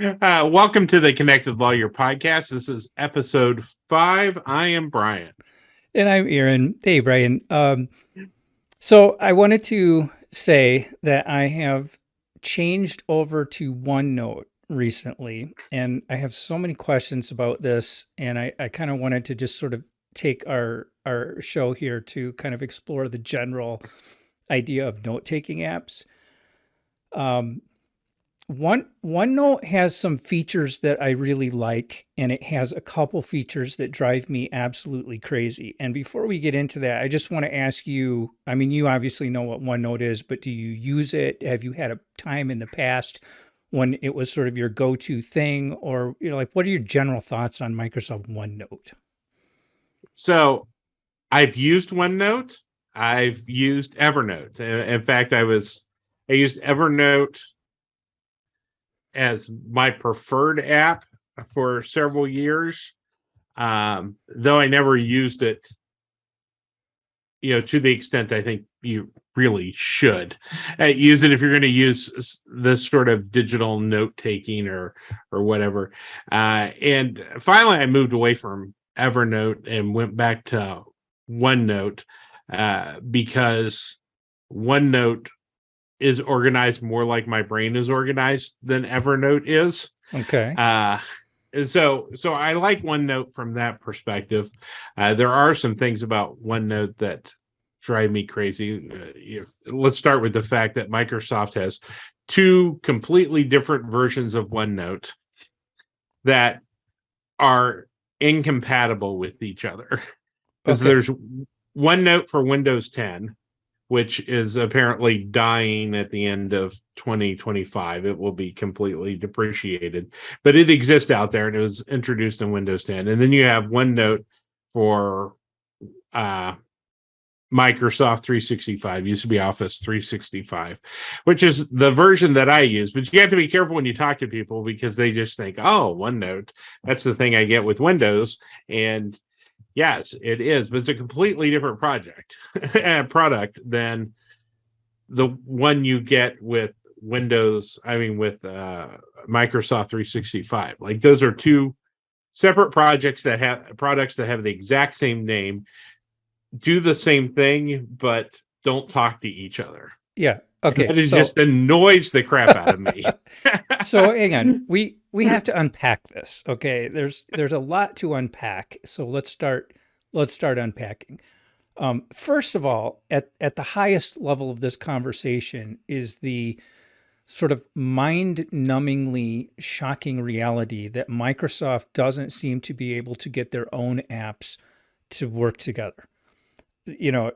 Welcome to the Connected Lawyer podcast. This is episode 5. I am Bryan. And I'm Aaron. Hey, Bryan. So I wanted to say that I have changed over to OneNote recently, and I have so many questions about this, and I kind of wanted to just sort of take our show here to kind of explore the general idea of note-taking apps. Um, OneNote has some features that I really like, and it has a couple features that drive me absolutely crazy. And before we get into that, I just want to ask you, I mean, you obviously know what OneNote is, but do you use it? Have you had a time in the past when it was sort of your go-to thing? Or, like, what are your general thoughts on Microsoft OneNote? So I've used OneNote. I've used Evernote. In fact, I used Evernote as my preferred app for several years, though I never used it, to the extent I think you really should use it if you're going to use this sort of digital note taking or whatever. And finally, I moved away from Evernote and went back to OneNote because OneNote is organized more like my brain is organized than Evernote is. Okay. So I like OneNote from that perspective. There are some things about OneNote that drive me crazy. Let's start with the fact that Microsoft has two completely different versions of OneNote that are incompatible with each other. Because Okay. there's OneNote for Windows 10, which is apparently dying at the end of 2025. It will be completely depreciated, but it exists out there and it was introduced in Windows 10. And then you have OneNote for uh, Microsoft 365, used to be Office 365, which is the version that I use. But you have to be careful when you talk to people because they just think, oh, OneNote, that's the thing I get with Windows. And yes, it is, but it's a completely different product than the one you get with Microsoft 365. Like those are two separate products that have the exact same name, do the same thing, but don't talk to each other. Yeah. And Okay. that is just annoys the crap out of me. So hang on. We have to unpack this. Okay. There's a lot to unpack. So let's start unpacking. First of all, at the highest level of this conversation is the sort of mind-numbingly shocking reality that Microsoft doesn't seem to be able to get their own apps to work together.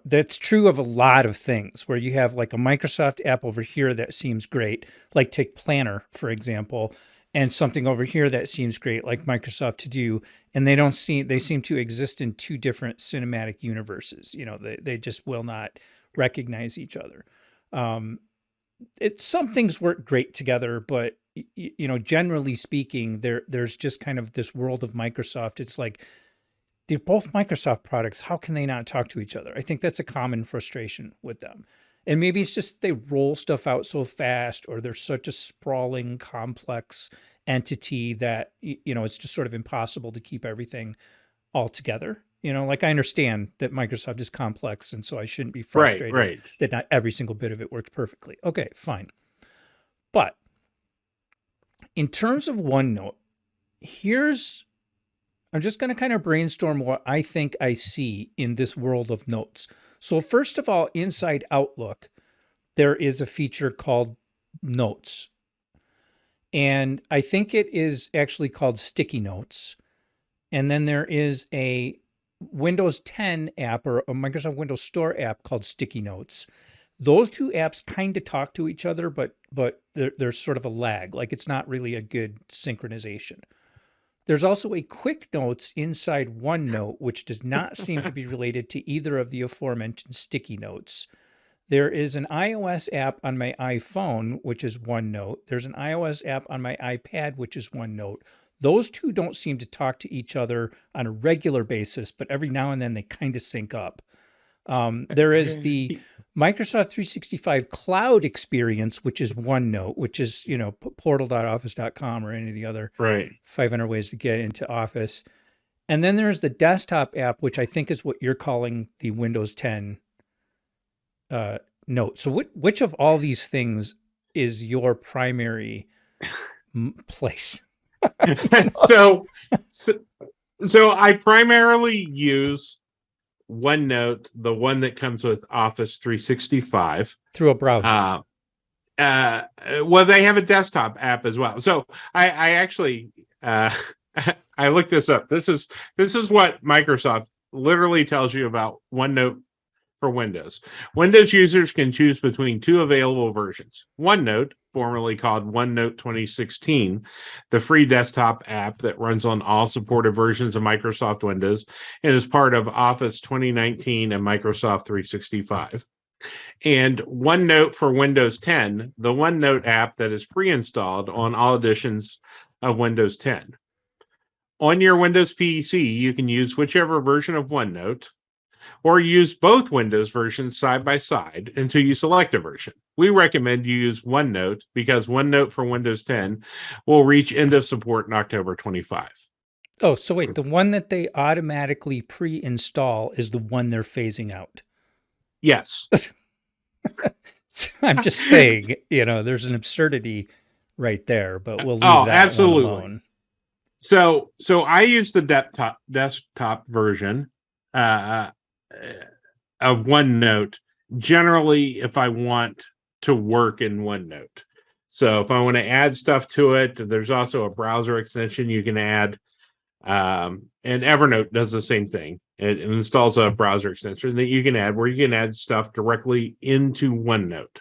That's true of a lot of things where you have like a Microsoft app over here that seems great, like take Planner, for example, and something over here that seems great, like Microsoft To Do, and they seem to exist in two different cinematic universes. They just will not recognize each other. Um, some things work great together, but generally speaking, there's just kind of this world of Microsoft. It's like they're both Microsoft products. How can they not talk to each other? I think that's a common frustration with them. And maybe it's just they roll stuff out so fast, or they're such a sprawling, complex entity that it's just sort of impossible to keep everything all together. Like I understand that Microsoft is complex, and so I shouldn't be Right, frustrated right. that not every single bit of it works perfectly. Okay, fine. But in terms of OneNote, here's I'm just going to kind of brainstorm what I think I see in this world of notes. So, first of all, inside Outlook, there is a feature called Notes. And I think it is actually called Sticky Notes. And then there is a Windows 10 app or a Microsoft Windows Store app called Sticky Notes. Those two apps kind of talk to each other, but there's sort of a lag. Like it's not really a good synchronization. There's also a Quick Notes inside OneNote, which does not seem to be related to either of the aforementioned sticky notes. There is an iOS app on my iPhone, which is OneNote. There's an iOS app on my iPad, which is OneNote. Those two don't seem to talk to each other on a regular basis, but every now and then they kind of sync up. There is the Microsoft 365 Cloud Experience, which is OneNote, which is, portal.office.com or any of the other Right. 500 ways to get into Office. And then there's the desktop app, which I think is what you're calling the Windows 10 Note. So which of all these things is your primary place? so, so so I primarily use OneNote, the one that comes with Office 365. Through a browser. Well, they have a desktop app as well. So I actually I looked this up. This is what Microsoft literally tells you about OneNote for Windows. Windows users can choose between two available versions. OneNote, formerly called OneNote 2016, the free desktop app that runs on all supported versions of Microsoft Windows and is part of Office 2019 and Microsoft 365. And OneNote for Windows 10, the OneNote app that is pre-installed on all editions of Windows 10. On your Windows PC, you can use whichever version of OneNote or use both Windows versions side by side until you select a version. We recommend you use OneNote because OneNote for Windows 10 will reach end of support in October 25. Oh, so wait, the one that they automatically pre-install is the one they're phasing out. Yes. So I'm just saying, there's an absurdity right there, but we'll leave that absolutely one alone. So I use the desktop version of OneNote generally if I want to work in OneNote. So if I want to add stuff to it, there's also a browser extension you can add. And Evernote does the same thing. It installs a browser extension that you can add where you can add stuff directly into OneNote.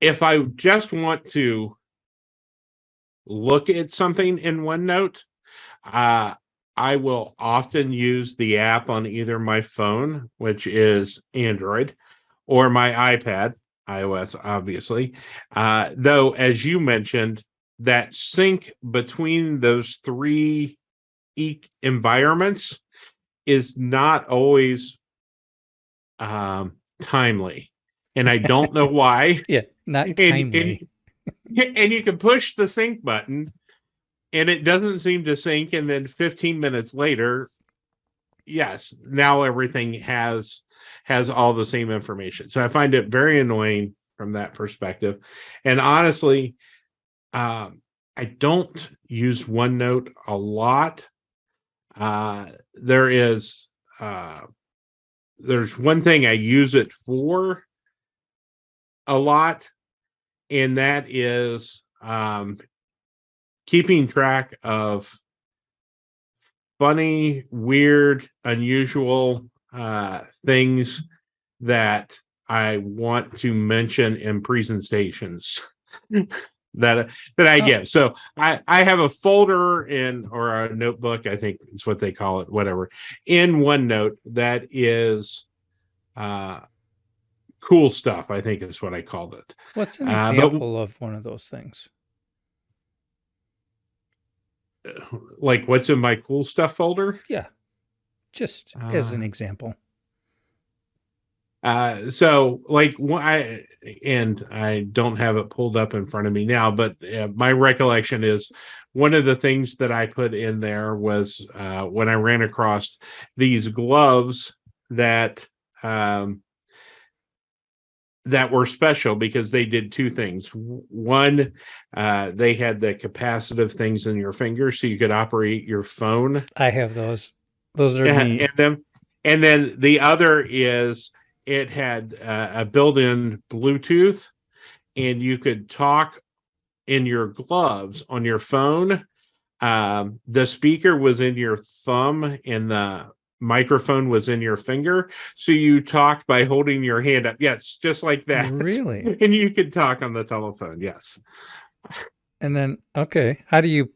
If I just want to look at something in OneNote, I will often use the app on either my phone, which is Android, or my iPad, iOS, obviously. Though, as you mentioned, that sync between those three environments is not always timely. And I don't know why. Yeah, not timely. And you can push the sync button and it doesn't seem to sync. And then 15 minutes later, yes, now everything has all the same information. So I find it very annoying from that perspective. And honestly, I don't use OneNote a lot. There's one thing I use it for a lot, and that is keeping track of funny, weird, unusual things that I want to mention in presentations that I give. So I have a folder or a notebook, I think is what they call it, whatever, in OneNote that is cool stuff, I think is what I called it. What's an example of one of those things? Like what's in my cool stuff folder? Yeah, just as an example. So like I don't have it pulled up in front of me now, but my recollection is one of the things that I put in there was when I ran across these gloves that were special because they did two things. One, they had the capacitive things in your fingers so you could operate your phone. I have those. Those are neat. And then the other is it had a built-in Bluetooth, and you could talk in your gloves on your phone. The speaker was in your thumb, and the microphone was in your finger, so you talked by holding your hand up. Yes, just like that. Really? And you could talk on the telephone. Yes. And then, okay, how do you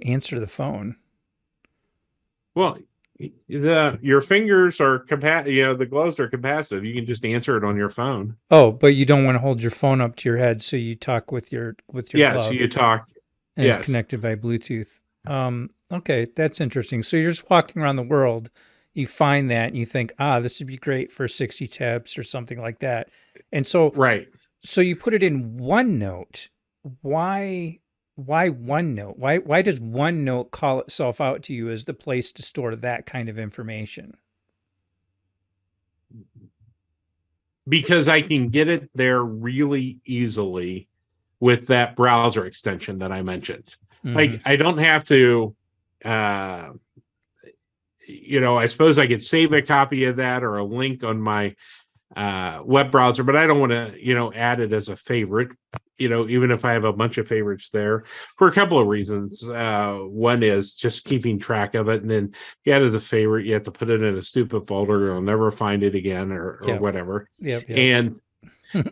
answer the phone? Well, your fingers are the gloves are capacitive. You can just answer it on your phone. Oh, but you don't want to hold your phone up to your head, so you talk with your yes, glove. You talk. And yes. It's connected by Bluetooth. Okay, that's interesting. So you're just walking around the world, you find that and you think, this would be great for 60 tips or something like that. And so, Right. so you put it in OneNote. Why, why OneNote? Why does OneNote call itself out to you as the place to store that kind of information? Because I can get it there really easily with that browser extension that I mentioned. Mm-hmm. Like, I don't have to, uh, I suppose I could save a copy of that or a link on my web browser, but I don't want to, add it as a favorite, even if I have a bunch of favorites there for a couple of reasons. One is just keeping track of it. And then you add it as a favorite, you have to put it in a stupid folder. You'll never find it again or Yep. whatever. Yep.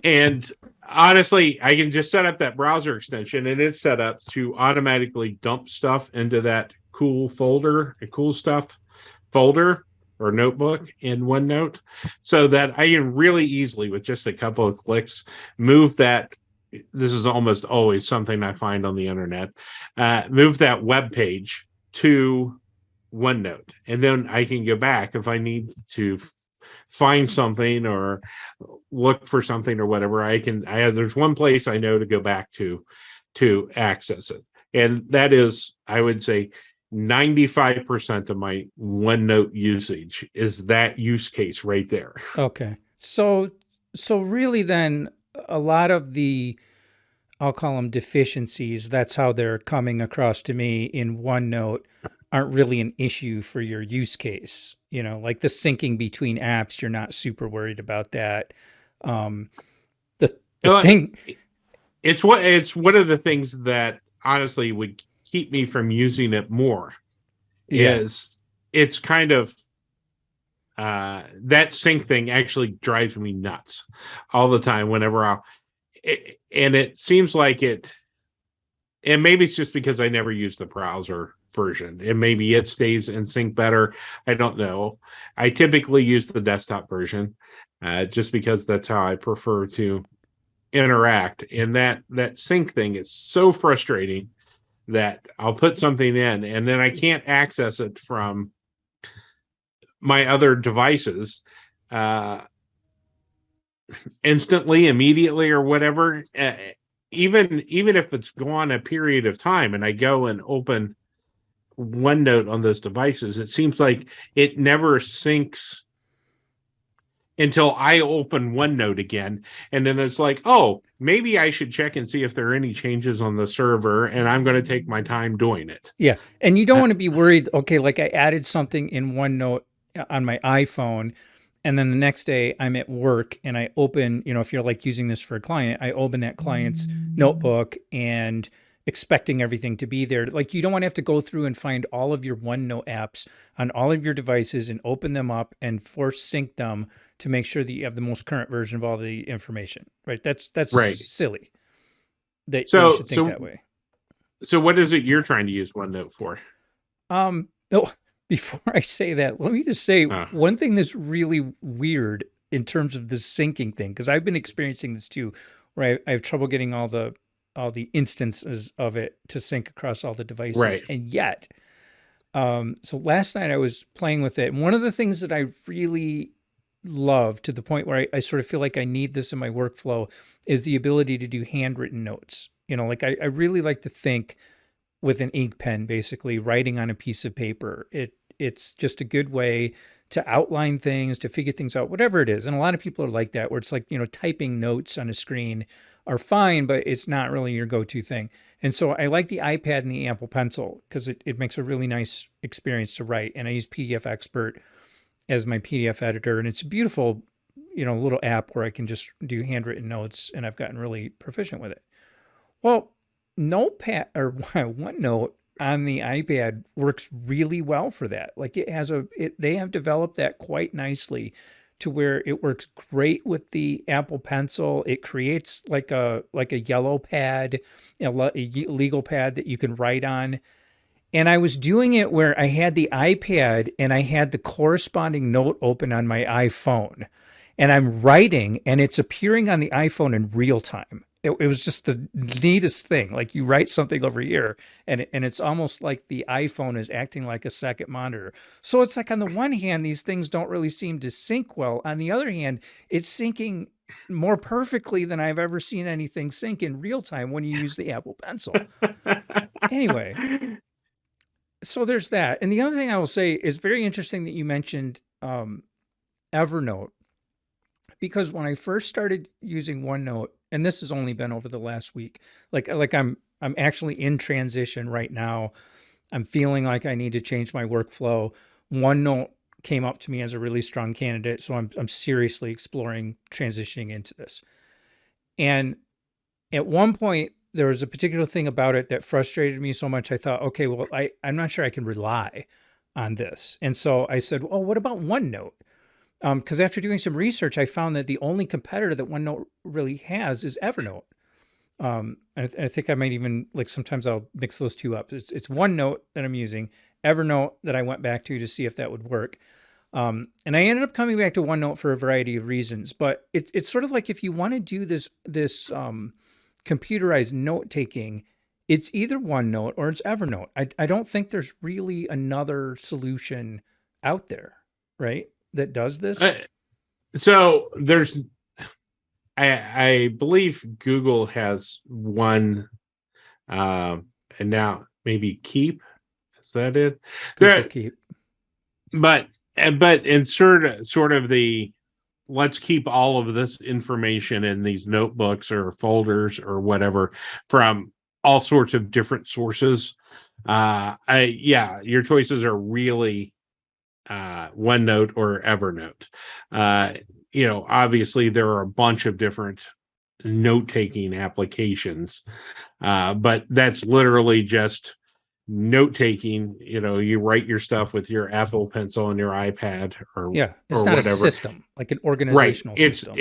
And honestly, I can just set up that browser extension and it's set up to automatically dump stuff into that cool stuff folder or notebook in OneNote, so that I can really easily, with just a couple of clicks, move that. This is almost always something I find on the internet. Move that web page to OneNote, and then I can go back if I need to find something or look for something or whatever. There's one place I know to go back to access it, and that is, I would say, 95% of my OneNote usage is that use case right there. Okay. So really then a lot of the, I'll call them deficiencies, that's how they're coming across to me in OneNote, aren't really an issue for your use case. Like the syncing between apps, you're not super worried about that. Um, the thing, It's one of the things that honestly would keep me from using it more. yeah, Is it's kind of that sync thing actually drives me nuts all the time whenever and it seems like and maybe it's just because I never use the browser version, and maybe it stays in sync better. I don't know. I typically use the desktop version, just because that's how I prefer to interact. And that sync thing is so frustrating that I'll put something in and then I can't access it from my other devices instantly, immediately, or whatever. Even if it's gone a period of time and I go and open OneNote on those devices, it seems like it never syncs until I open OneNote again. And then it's like, oh, maybe I should check and see if there are any changes on the server, and I'm going to take my time doing it. yeah. And you don't want to be worried, okay, like I added something in OneNote on my iPhone, and then the next day I'm at work and I open, if you're like using this for a client, I open that client's notebook and expecting everything to be there. Like you don't want to have to go through and find all of your OneNote apps on all of your devices and open them up and force sync them to make sure that you have the most current version of all the information, right? That's Right. silly that you So should think that way. so what is it you're trying to use OneNote for? No, before I say that, let me just say Uh, one thing that's really weird in terms of the syncing thing, because I've been experiencing this too, where I have trouble getting all the instances of it to sync across all the devices, right. and yet, so last night I was playing with it, and one of the things that I really love, to the point where I sort of feel like I need this in my workflow, is the ability to do handwritten notes. Like I really like to think with an ink pen, basically writing on a piece of paper. It's just a good way to outline things, to figure things out, whatever it is. And a lot of people are like that, where it's like, typing notes on a screen are fine, but it's not really your go-to thing. And so I like the iPad and the Apple Pencil because it makes a really nice experience to write. And I use PDF Expert as my PDF editor, and it's a beautiful, little app where I can just do handwritten notes, and I've gotten really proficient with it. Well, Notepad or OneNote on the iPad works really well for that. Like they have developed that quite nicely to where it works great with the Apple Pencil. It creates like a yellow pad, a legal pad that you can write on. And I was doing it where I had the iPad and I had the corresponding note open on my iPhone. And I'm writing and it's appearing on the iPhone in real time. it was just the neatest thing. Like you write something over here, and it's almost like the iPhone is acting like a second monitor. So it's like on the one hand, these things don't really seem to sync well. On the other hand, it's syncing more perfectly than I've ever seen anything sync in real time when you use the Apple Pencil. Anyway, so there's that. And the other thing I will say is very interesting that you mentioned Evernote, because when I first started using OneNote, and this has only been over the last week, like I'm actually in transition right now. I'm feeling like I need to change my workflow. OneNote came up to me as a really strong candidate, so I'm seriously exploring transitioning into this. And at one point, there was a particular thing about it that frustrated me so much. I thought, okay, well, I'm not sure I can rely on this. And so I said, oh, what about OneNote? Because after doing some research, I found that the only competitor that OneNote really has is Evernote. And I think I might even, like, sometimes I'll mix those two up. It's OneNote that I'm using, Evernote that I went back to see if that would work. And I ended up coming back to OneNote for a variety of reasons. But it's sort of like if you want to do this computerized note taking, it's either OneNote or it's Evernote. I don't think there's really another solution out there, right, that does this. So there's, I believe Google has one, and now maybe Keep. Is that it? Google Keep. But in sort of the, let's keep all of this information in these notebooks or folders or whatever from all sorts of different sources. Your choices are really OneNote or Evernote. Obviously there are a bunch of different note-taking applications, but that's literally just note-taking. You write your stuff with your Apple Pencil and your iPad or it's or not whatever. a system, like an organizational system.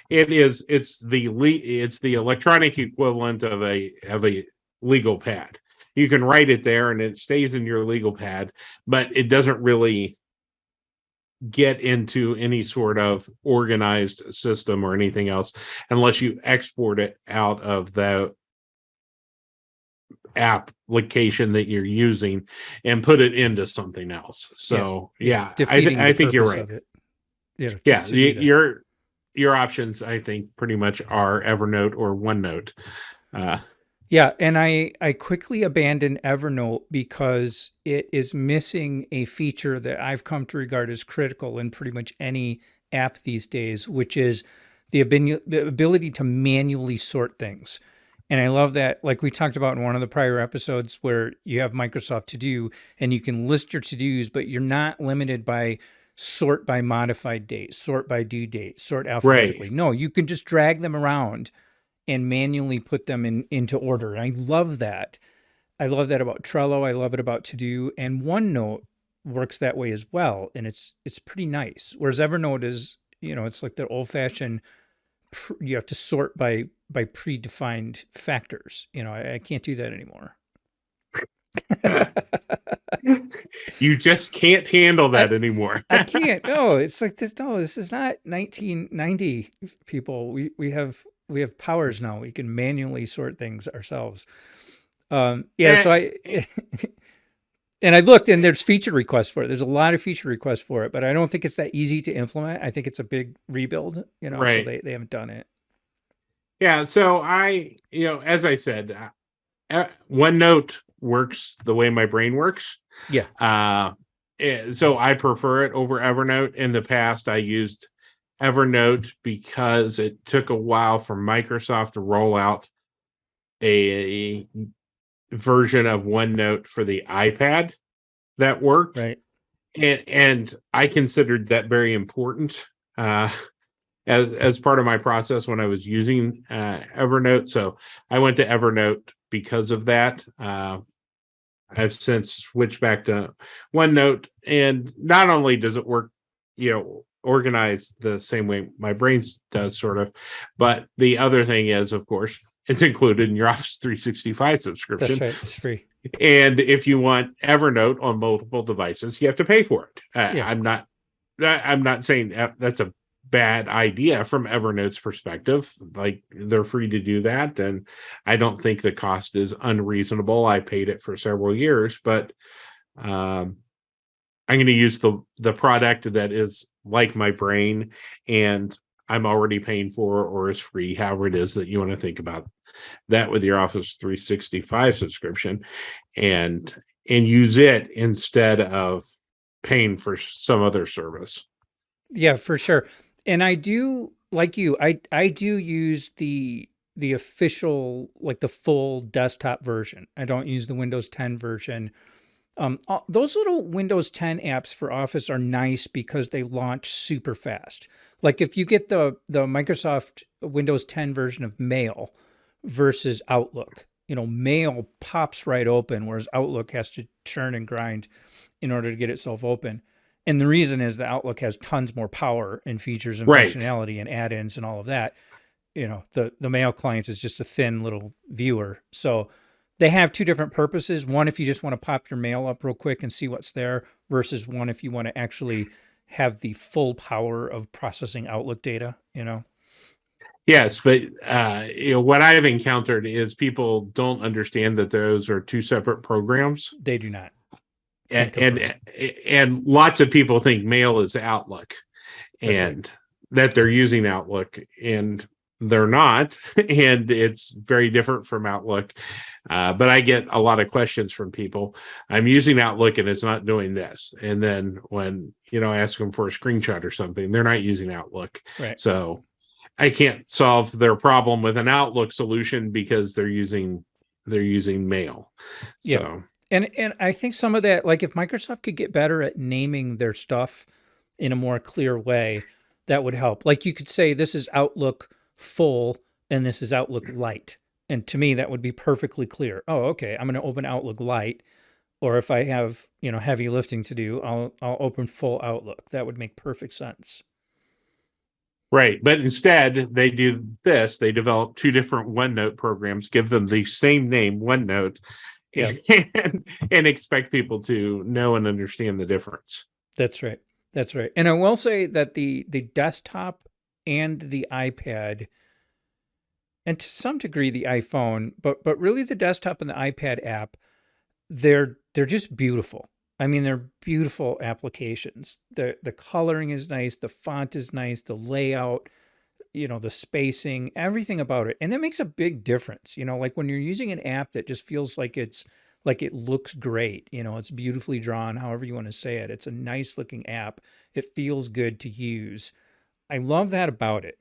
It's the electronic equivalent of a legal pad. You can write it there and it stays in your legal pad, but it doesn't really get into any sort of organized system or anything else unless you export it out of the application that you're using and put it into something else. So I think you're right. Of it. Your options, I think, pretty much are Evernote or OneNote. And I quickly abandoned Evernote because it is missing a feature that I've come to regard as critical in pretty much any app these days, which is the ability to manually sort things. And I love that, like we talked about in one of the prior episodes, where you have Microsoft To Do and you can list your to-dos, but you're not limited by sort by modified date, sort by due date, sort alphabetically. Right. No, you can just drag them around and manually put them into order. And I love that. I love that about Trello. I love it about To Do. And OneNote works that way as well. And it's pretty nice. Whereas Evernote is, it's like the old-fashioned, you have to sort by predefined factors. I can't do that anymore. You just can't handle that anymore. I can't. No, it's like this. No, this is not 1990, people. We have powers now. We can manually sort things ourselves. So and I looked, and there's feature requests for it. There's a lot of feature requests for it, but I don't think it's that easy to implement. I think it's a big rebuild, right. So they haven't done it. Yeah. So as I said, OneNote works the way my brain works. Yeah. So I prefer it over Evernote. In the past, I used Evernote because it took a while for Microsoft to roll out a version of OneNote for the iPad that worked. Right. And I considered that very important as part of my process when I was using Evernote. So I went to Evernote because of that. I've since switched back to OneNote, and not only does it work, organized the same way my brain does, sort of, but the other thing is, of course, it's included in your Office 365 subscription. That's right. It's free. And if you want Evernote on multiple devices, you have to pay for it. I'm not saying that's a bad idea from Evernote's perspective. Like, they're free to do that, and I don't think the cost is unreasonable. I paid it for several years, but um, I'm going to use the product that is like my brain, and I'm already paying for, or is free, however it is that you want to think about that with your Office 365 subscription, and use it instead of paying for some other service. Yeah, for sure. And I do, like you, I do use the official, like the full desktop version. I don't use the Windows 10 version. Those little Windows 10 apps for Office are nice because they launch super fast. Like if you get the Microsoft Windows 10 version of Mail versus Outlook, Mail pops right open, whereas Outlook has to churn and grind in order to get itself open. And the reason is the Outlook has tons more power and features and Right. functionality and add-ins and all of that. The Mail client is just a thin little viewer. So they have two different purposes. One, if you just want to pop your mail up real quick and see what's there, versus one if you want to actually have the full power of processing Outlook data. Yes, but what I have encountered is people don't understand that those are two separate programs, They do not. Can and confirm. lots of people think Mail is Outlook, That's right. and that they're using Outlook, and they're not, and it's very different from Outlook. But I get a lot of questions from people. I'm using Outlook and it's not doing this, and then when I ask them for a screenshot or something, they're not using Outlook. Right. So I can't solve their problem with an Outlook solution because they're using Mail. Yeah. So And I think some of that, like if Microsoft could get better at naming their stuff in a more clear way, that would help. Like you could say this is Outlook full and this is Outlook light. And to me, that would be perfectly clear. Oh, okay, I'm going to open Outlook light. Or if I have, heavy lifting to do, I'll open full Outlook. That would make perfect sense. right, but instead they do this. They develop two different OneNote programs, give them the same name, OneNote, Yeah, and expect people to know and understand the difference. that's right. That's right. And I will say that the desktop and the iPad, and to some degree the iPhone, but really the desktop and the iPad app, they're just beautiful. I mean, they're beautiful applications. The coloring is nice, the font is nice, the layout, the spacing, everything about it. And that makes a big difference. Like when you're using an app that just feels like it looks great, it's beautifully drawn, however you want to say it. It's a nice looking app. It feels good to use. I love that about it.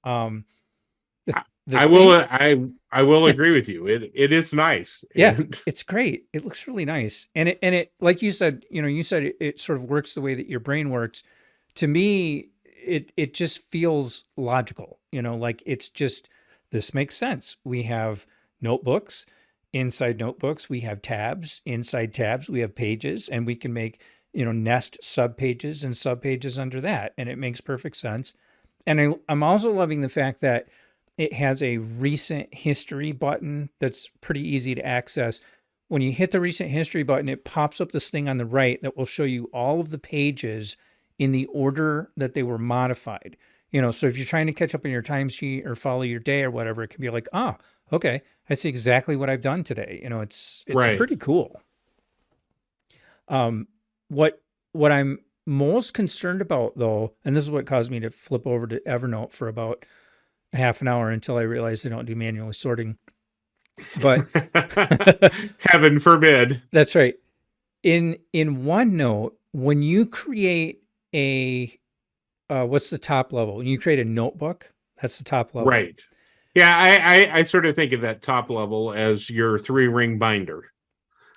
Um, the I will thing, I will agree with you. It is nice. yeah, And it's great. It looks really nice. And it like you said, you said it sort of works the way that your brain works. To me, it just feels logical, like it's just, this makes sense. We have notebooks, inside notebooks, we have tabs, inside tabs, we have pages, and we can make, nest subpages and subpages under that. And it makes perfect sense. And I'm also loving the fact that it has a recent history button that's pretty easy to access. When you hit the recent history button, it pops up this thing on the right that will show you all of the pages in the order that they were modified. So if you're trying to catch up on your timesheet or follow your day or whatever, it can be like, okay, I see exactly what I've done today. It's right. pretty cool. What I'm most concerned about though, and this is what caused me to flip over to Evernote for about half an hour until I realized they don't do manual sorting. But Heaven forbid. that's right. In OneNote, when you create a what's the top level? When you create a notebook, that's the top level. Right. Yeah, I sort of think of that top level as your 3-ring binder.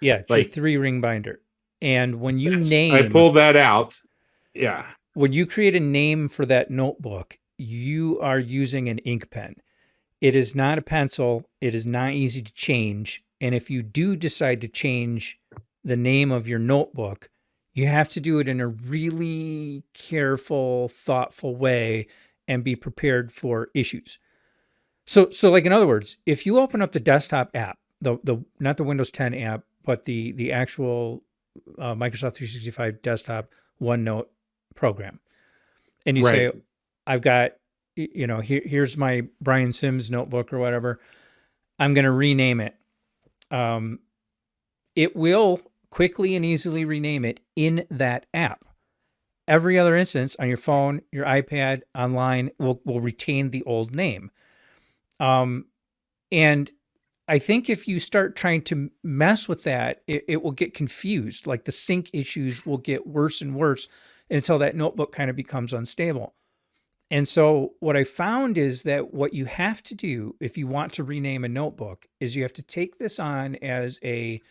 Yeah, it's your Like, 3-ring binder. And when you I name, pulled that out. Yeah. when you create a name for that notebook, you are using an ink pen. It is not a pencil. It is not easy to change. And if you do decide to change the name of your notebook, you have to do it in a really careful, thoughtful way and be prepared for issues. So like in other words, if you open up the desktop app, the not the Windows 10 app, but the actual Microsoft 365 desktop OneNote program, and you say, Right. I've got, here's my Bryan Sims notebook or whatever. I'm going to rename it. Um, it will quickly and easily rename it in that app. Every other instance on your phone, your iPad, online will retain the old name. And I think if you start trying to mess with that, it will get confused. Like the sync issues will get worse and worse until that notebook kind of becomes unstable. And so what I found is that what you have to do if you want to rename a notebook is you have to take this on as a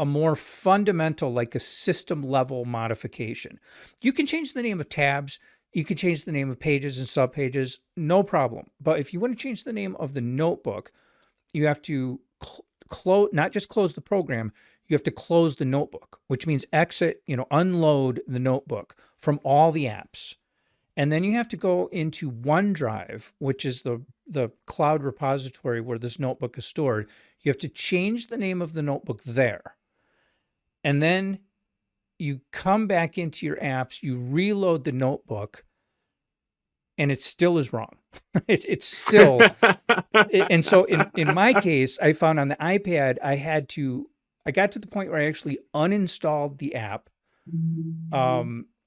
more fundamental, like a system level modification. You can change the name of tabs, you can change the name of pages and subpages, no problem. But if you want to change the name of the notebook, you have to close, not just close the program, you have to close the notebook, which means exit, unload the notebook from all the apps. And then you have to go into OneDrive, which is the cloud repository where this notebook is stored. You have to change the name of the notebook there. And then you come back into your apps, you reload the notebook, and it still is wrong. It's still, and so in my case, I found on the iPad, I got to the point where I actually uninstalled the app.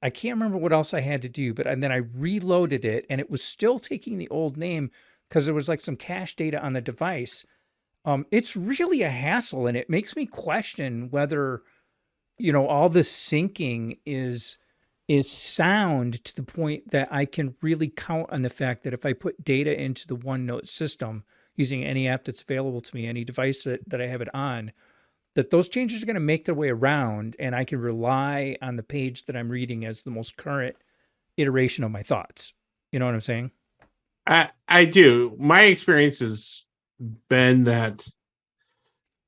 I can't remember what else I had to do, and then I reloaded it and it was still taking the old name because there was like some cache data on the device. It's really a hassle, and it makes me question whether, all this syncing is sound to the point that I can really count on the fact that if I put data into the OneNote system using any app that's available to me, any device that I have it on, that those changes are going to make their way around and I can rely on the page that I'm reading as the most current iteration of my thoughts. You know what I'm saying? I do. My experience has been that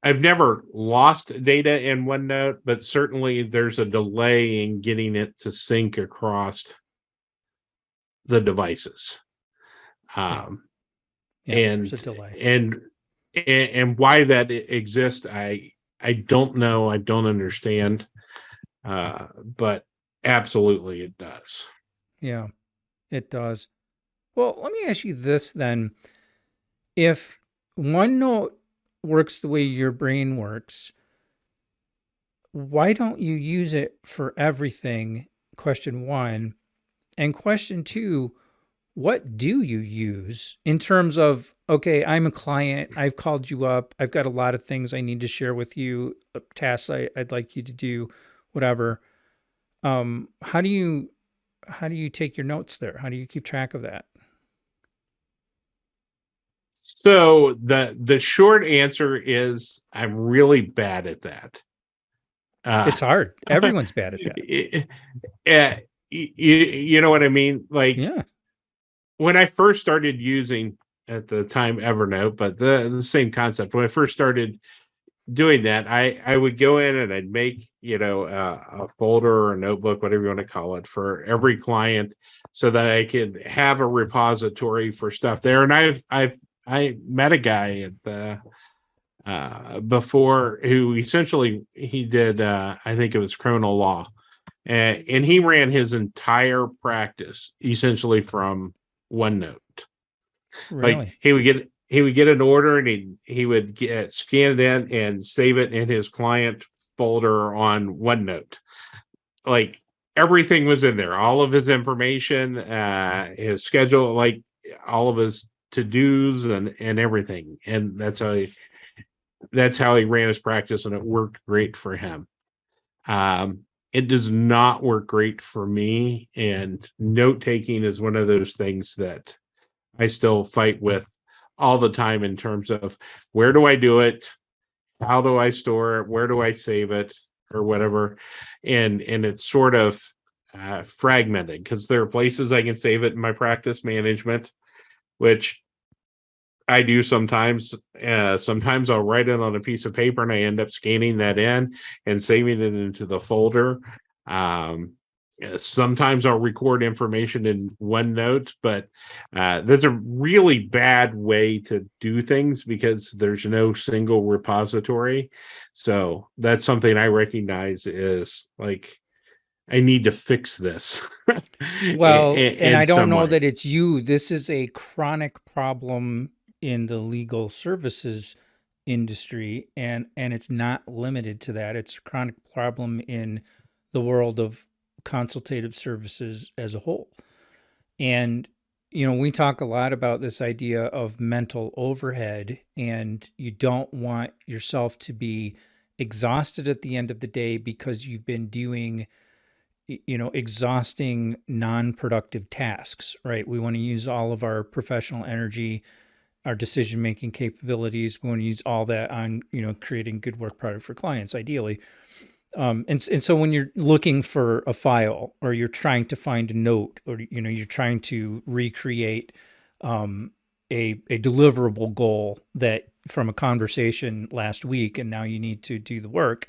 I've never lost data in OneNote, but certainly there's a delay in getting it to sync across the devices. Yeah, and there's a delay. and why that exists, I don't know. I don't understand. But absolutely it does. Yeah, it does. Well, let me ask you this then. If OneNote works the way your brain works, why don't you use it for everything? Question one. And question two, what do you use in terms of, okay, I'm a client, I've called you up, I've got a lot of things I need to share with you, tasks I'd like you to do, whatever. How do you take your notes there? How do you keep track of that? So the short answer is I'm really bad at that. It's hard. Everyone's bad at that. You know what I mean? Like, Yeah. when I first started using, at the time, Evernote, but the same concept. When I first started doing that, I would go in and I'd make, a folder or a notebook, whatever you want to call it, for every client, so that I could have a repository for stuff there. And I met a guy at the before, who essentially, he did, I think it was criminal law, and he ran his entire practice essentially from OneNote. Like, Really? he would get an order, and he would scan it in and save it in his client folder on OneNote. Like, everything was in there, all of his information, his schedule, like all of his to-dos and everything. And that's how he ran his practice, and it worked great for him. It does not work great for me, and note taking is one of those things that I still fight with all the time, in terms of, where do I do it? How do I store it? Where do I save it, or whatever? And it's sort of fragmented, because there are places I can save it in my practice management, which I do sometimes. Sometimes I'll write it on a piece of paper, and I end up scanning that in and saving it into the folder. Sometimes I'll record information in OneNote, but that's a really bad way to do things, because there's no single repository. So that's something I recognize is, like, I need to fix this Well, and in I don't some know way. that it's you. This is a chronic problem in the legal services industry, and it's not limited to that. It's a chronic problem in the world of consultative services as a whole. And we talk a lot about this idea of mental overhead, and you don't want yourself to be exhausted at the end of the day because you've been doing exhausting non-productive tasks, right? We want to use all of our professional energy, our decision making capabilities. We want to use all that on creating good work product for clients ideally. And so when you're looking for a file, or you're trying to find a note, or you're trying to recreate a deliverable goal that from a conversation last week, and now you need to do the work,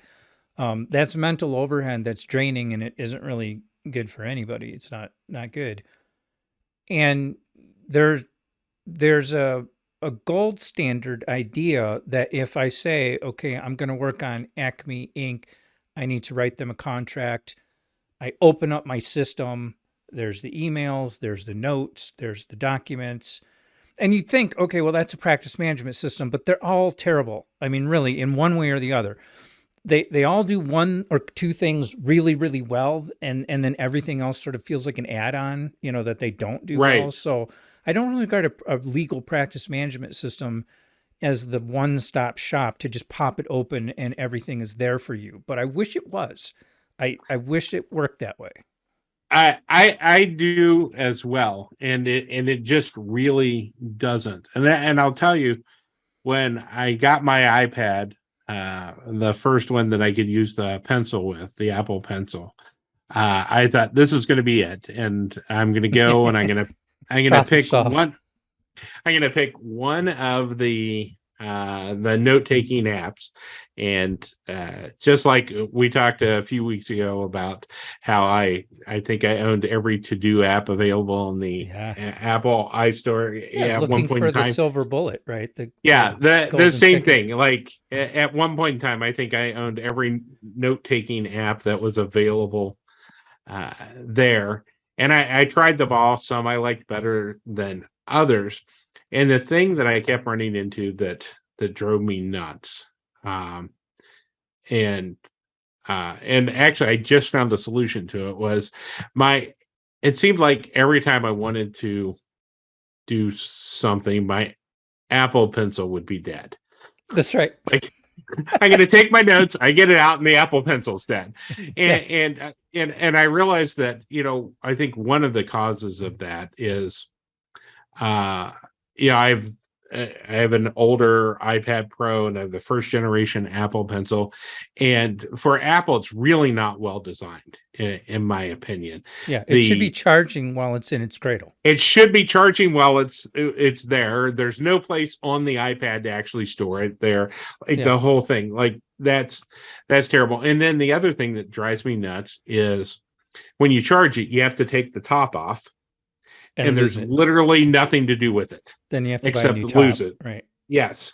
that's mental overhead that's draining, and it isn't really good for anybody. It's not good. And there there's a gold standard idea that if I say, okay, I'm going to work on Acme Inc., I need to write them a contract. I open up my system. There's the emails, there's the notes, there's the documents. And you'd think, okay, well, that's a practice management system, but they're all terrible. I mean, really, in one way or the other. They all do one or two things really, really well, and then everything else sort of feels like an add-on, that they don't do well. Right. So I don't really regard a legal practice management system as the one-stop shop to just pop it open and everything is there for you. But I wish it was. I wish it worked that way. I do as well, and it just really doesn't. And I'll tell you, when I got my iPad, the first one that I could use the pencil with, the Apple Pencil, I thought this is going to be it, and I'm going to go and I'm going to Problem pick solved. one. I'm going to pick one of the note-taking apps, and just like we talked a few weeks ago about how I think I owned every to-do app available in the Yeah. Apple iStore Yeah. at one Looking point in for the time. silver bullet, right? The Yeah, the golden same ticket. thing. Like at one point in time, I think I owned every note-taking app that was available there. And I tried them all. Some I liked better than others. And the thing that I kept running into that drove me nuts, um, and and actually I just found a solution to it, was my. It seemed like every time I wanted to do something, my Apple Pencil would be dead. That's right. Like I'm going to take my notes, I get it out, and the Apple Pencil's dead. Yeah. And I realized that I think one of the causes of that is uh I have an older iPad Pro, and I have the first generation Apple Pencil, and for Apple it's really not well designed in my opinion. Yeah. It should be The charging while it's in its cradle. It should be charging while it's there. There's no place on the iPad to actually store it there. Like Yeah. the whole thing. Like that's terrible. And then the other thing that drives me nuts is when you charge it, you have to take the top off, And and lose there's it. literally nothing to do with it Then you have to buy a except new lose top. it. Right. Yes.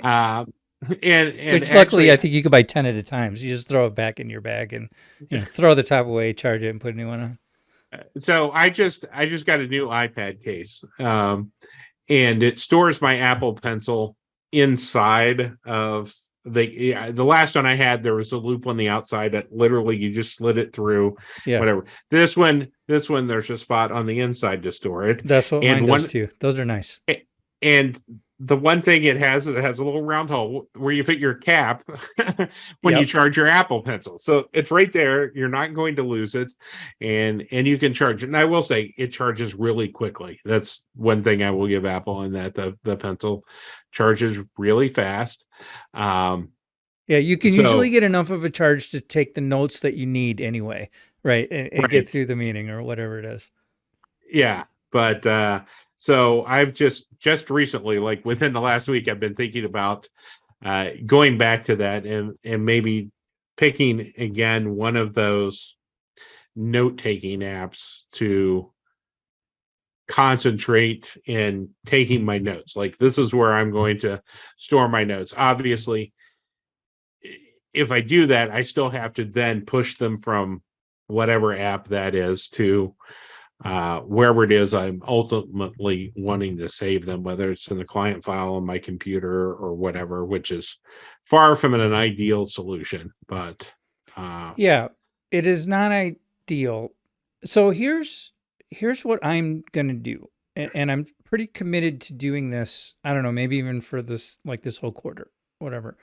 Um, and Which luckily I actually, think you could buy 10 at a time. So you just throw it back in your bag and throw the top away, charge it, and put a new one on. so I just got a new iPad case, and it stores my Apple Pencil inside of the last one I had. There was a loop on the outside that literally you just slid it through, Yeah. whatever. This one, there's a spot on the inside to store it, That's what mine and does one too. Those are nice. and the one thing it has a little round hole where you put your cap when you Yep. charge your Apple Pencil. So it's right there. You're not going to lose it, and you can charge it. And I will say it charges really quickly. That's one thing I will give Apple in that the pencil charges really fast. Um, Yeah, you can usually so get enough of a charge to take the notes that you need anyway, right? And get right, through the meeting or whatever it is. yeah, but so I've just recently, like within the last week, I've been thinking about going back to that, and maybe picking again one of those note-taking apps to concentrate in taking my notes. Like this is where I'm going to store my notes. Obviously, if I do that, I still have to then push them from whatever app that is to wherever it is I'm ultimately wanting to save them, whether it's in the client file on my computer or whatever, which is far from an ideal solution. But Yeah, it is not ideal. So here's what I'm gonna do, and I'm pretty committed to doing this. I don't know, maybe even for this like this whole quarter, whatever,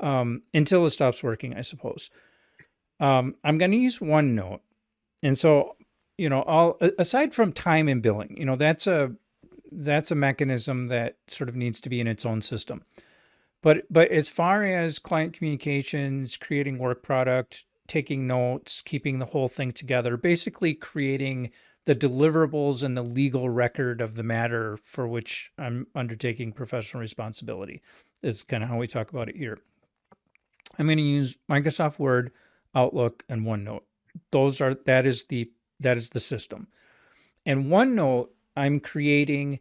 until it stops working, I suppose. I'm gonna use OneNote, and so all aside from time and billing, that's a mechanism that sort of needs to be in its own system. But as far as client communications, creating work product, taking notes, keeping the whole thing together, basically creating the deliverables and the legal record of the matter for which I'm undertaking professional responsibility is kind of how we talk about it here. I'm going to use Microsoft Word, Outlook, and OneNote. That is the system. And OneNote, I'm creating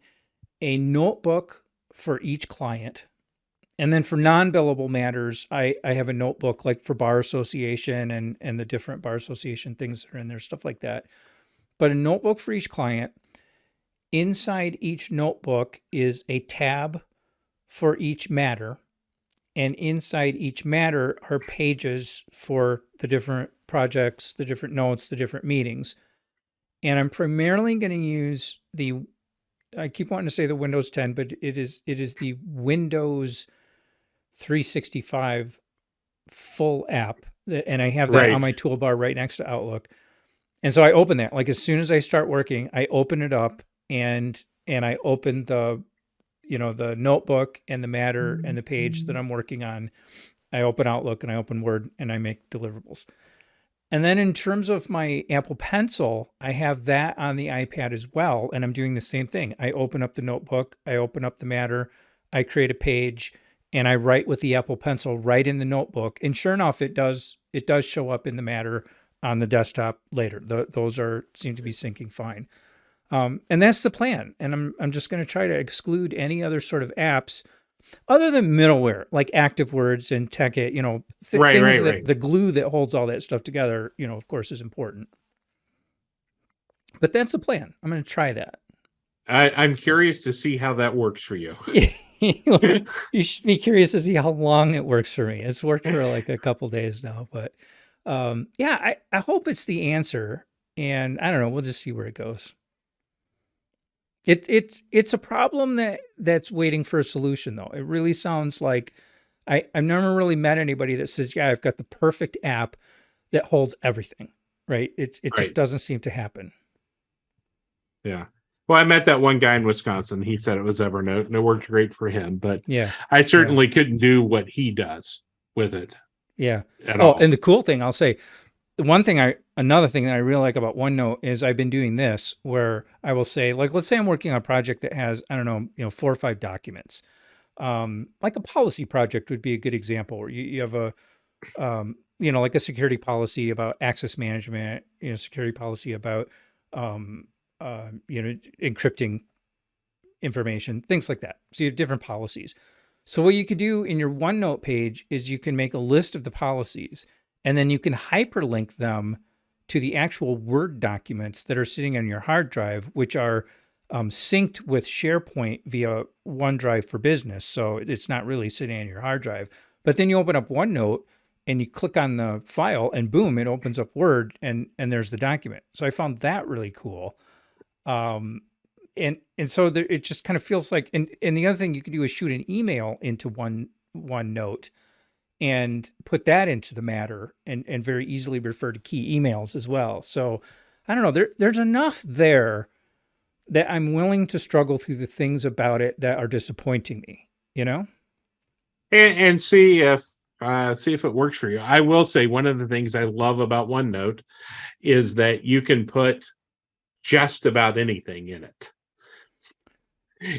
a notebook for each client. And then for non-billable matters, I have a notebook like for bar association and the different bar association things that are in there, stuff like that. But a notebook for each client. Inside each notebook is a tab for each matter. And inside each matter are pages for the different projects, the different notes, the different meetings. And I'm primarily going to use I keep wanting to say the Windows 10, but it is the Windows 365 full app, and I have that on my toolbar right next to Outlook. And so I open that, like as soon as I start working, I open it up and I open the notebook and the matter and the page that I'm working on. I open Outlook and I open Word and I make deliverables. And then in terms of my Apple Pencil, I have that on the iPad as well. And I'm doing the same thing. I open up the notebook, I open up the matter, I create a page, and I write with the Apple Pencil right in the notebook. And sure enough, it does show up in the matter on the desktop later. Those seem to be syncing fine. And that's the plan. And I'm just going to try to exclude any other sort of apps other than middleware, like ActiveWords and Tekkit, things that the glue that holds all that stuff together, of course, is important. But that's the plan. I'm going to try that. I'm curious to see how that works for you. You should be curious to see how long it works for me. It's worked for like a couple days now, but I hope it's the answer. And I don't know. We'll just see where it goes. It's a problem that's waiting for a solution, though. It really sounds like I've never really met anybody that says, yeah, I've got the perfect app that holds everything, right? It just doesn't seem to happen. Yeah. Well, I met that one guy in Wisconsin. He said it was Evernote, and it worked great for him. But yeah, I certainly couldn't do what he does with it. Yeah. At all. And the cool thing, I'll say, another thing that I really like about OneNote is I've been doing this where I will say, like, let's say I'm working on a project that has, I don't know, 4 or 5 documents. Like a policy project would be a good example where you have a, like a security policy about access management, security policy about, encrypting information, things like that. So you have different policies. So what you could do in your OneNote page is you can make a list of the policies, and then you can hyperlink them to the actual Word documents that are sitting on your hard drive, which are synced with SharePoint via OneDrive for Business. So it's not really sitting on your hard drive. But then you open up OneNote and you click on the file and boom, it opens up Word and there's the document. So I found that really cool. And so it just kind of feels like, and the other thing you can do is shoot an email into OneNote and put that into the matter and very easily refer to key emails as well. So I don't know, there's enough there that I'm willing to struggle through the things about it that are disappointing me, And see if it works for you. I will say one of the things I love about OneNote is that you can put just about anything in it.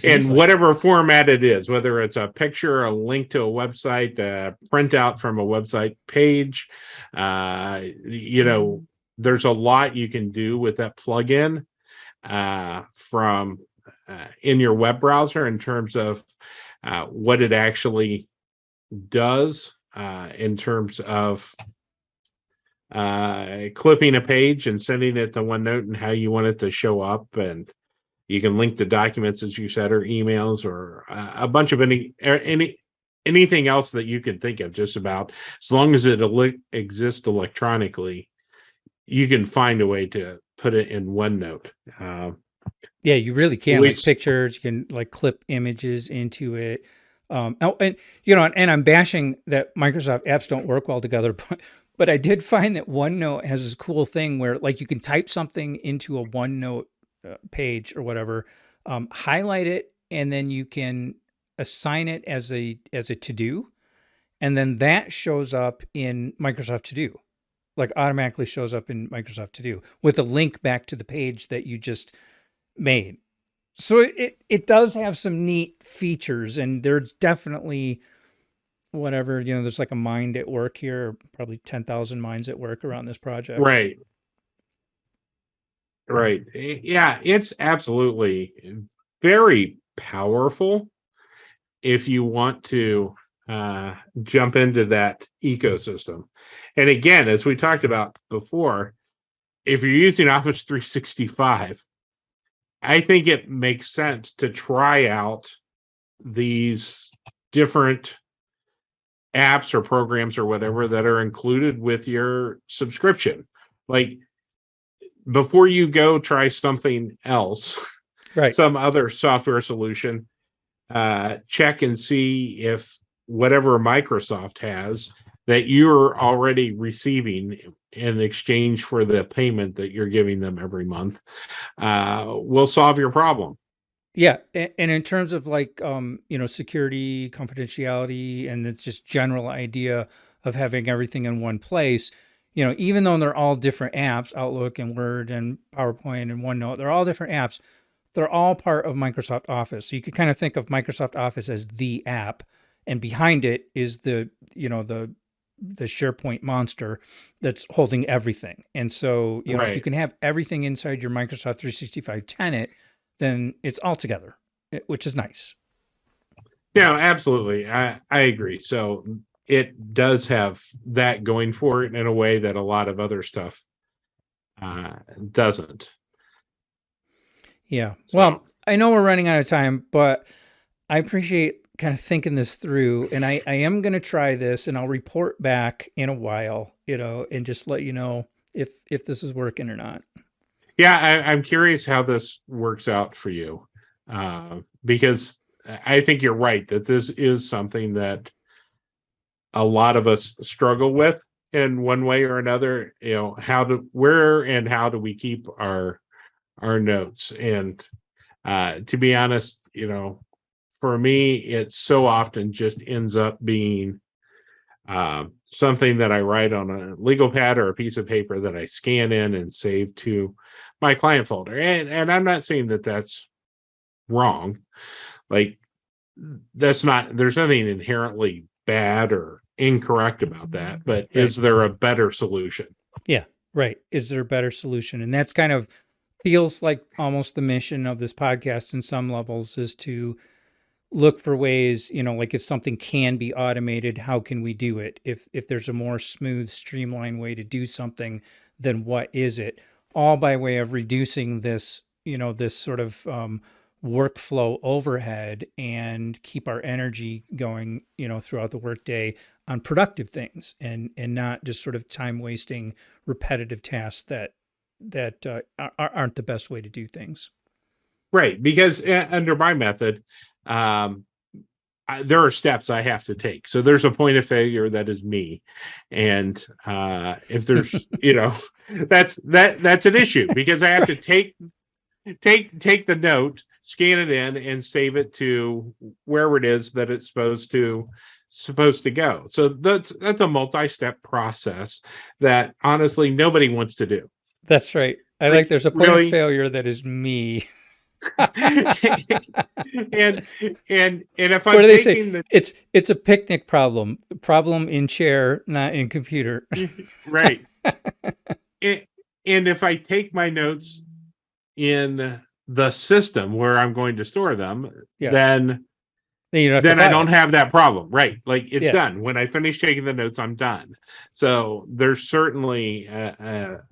In whatever format it is, whether it's a picture, a link to a website, a printout from a website page, there's a lot you can do with that plugin from in your web browser in terms of what it actually does in terms of clipping a page and sending it to OneNote and how you want it to show up. And you can link to documents, as you said, or emails, or a bunch of anything else that you can think of, just about, as long as it exists electronically, you can find a way to put it in OneNote. Yeah, you really At can, like least, pictures, you can like clip images into it. Oh, and and I'm bashing that Microsoft apps don't work well together, but I did find that OneNote has this cool thing where like you can type something into a OneNote page or whatever, highlight it, and then you can assign it as a to do, and then that shows up in Microsoft To Do, like automatically shows up in Microsoft To Do with a link back to the page that you just made. So it does have some neat features, and there's definitely whatever, there's like a mind at work here, probably 10,000 minds at work around this project. right, right. Yeah, it's absolutely very powerful if you want to jump into that ecosystem. And again, as we talked about before, if you're using Office 365, I think it makes sense to try out these different apps or programs or whatever that are included with your subscription. Like, before you go try something else, Right. some other software solution, check and see if whatever Microsoft has that you're already receiving in exchange for the payment that you're giving them every month will solve your problem. Yeah, and in terms of like security, confidentiality, and it's just general idea of having everything in one place, even though they're all different apps, Outlook and Word and PowerPoint and OneNote, they're all different apps. They're all part of Microsoft Office. So you could kind of think of Microsoft Office as the app, and behind it is the SharePoint monster that's holding everything. And so, if you Right. can have everything inside your Microsoft 365 tenant, then it's all together, which is nice. Yeah, absolutely. I agree. So it does have that going for it in a way that a lot of other stuff uh, doesn't. Yeah. So Well, I know we're running out of time, but I appreciate kind of thinking this through. And I am going to try this, and I'll report back in a while, and just let you know if this is working or not. yeah, I'm curious how this works out for you, because I think you're right that this is something that a lot of us struggle with in one way or another. Where and how do we keep our notes? And to be honest, for me, it so often just ends up being something that I write on a legal pad or a piece of paper that I scan in and save to my client folder. And I'm not saying that that's wrong. Like, there's nothing inherently bad or incorrect about that, but Right. is there a better solution? Yeah. Right. Is there a better solution? And that's kind of feels like almost the mission of this podcast in some levels, is to look for ways, like if something can be automated, how can we do it? If there's a more smooth, streamlined way to do something, then what is it? All by way of reducing this, this sort of workflow overhead, and keep our energy going, throughout the workday on productive things, and not just sort of time wasting repetitive tasks that aren't the best way to do things. Right, because under my method, um, there are steps I have to take. So there's a point of failure that is me, and if there's, that's an issue, because I have to take the note, scan it in, and save it to wherever it is that it's supposed to go. So that's a multi-step process that honestly nobody wants to do. That's right. I like there's a point of Really. failure that is me. and and if What I'm do they say? taking the It's a picnic problem. Problem in chair, not in computer. right, and, and if I take my notes in the system where I'm going to store them, Yeah. then Then you don't have to then I file. don't have that problem. Right. Like it's Yeah. done. When I finish taking the notes, I'm done. So there's certainly a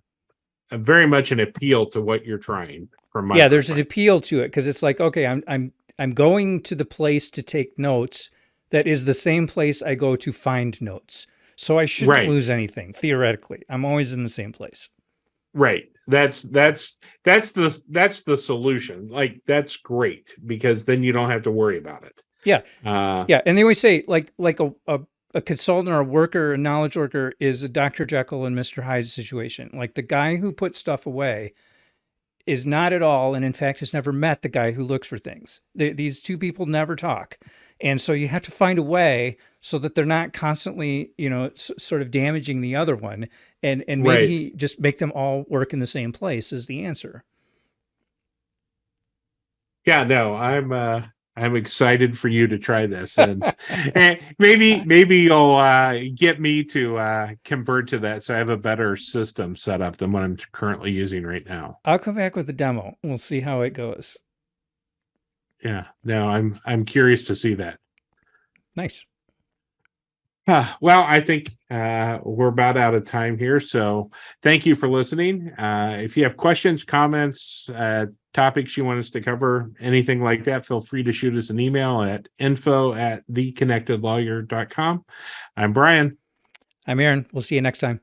very much an appeal to what you're trying from my Yeah, there's an perspective. appeal to it because it's like, okay, I'm going to the place to take notes that is the same place I go to find notes. So I shouldn't Right. lose anything theoretically. I'm always in the same place. Right. That's the solution. Like that's great because then you don't have to worry about it. Yeah. Uh Yeah, and they always say like a consultant or a worker, a knowledge worker is a Dr. Jekyll and Mr. Hyde situation. Like the guy who puts stuff away is not at all, and in fact has never met the guy who looks for things. These two people never talk, and so you have to find a way so that they're not constantly, sort of damaging the other one, and right. maybe just make them all work in the same place is the answer. Yeah, no, I'm excited for you to try this and maybe you'll get me to convert to that so I have a better system set up than what I'm currently using right now. I'll come back with a demo. We'll see how it goes. Yeah, no, I'm curious to see that. Nice. Well, I think we're about out of time here. So thank you for listening. If you have questions, comments, topics you want us to cover, anything like that, feel free to shoot us an email at info@theconnectedlawyer.com. I'm Bryan. I'm Aaron. We'll see you next time.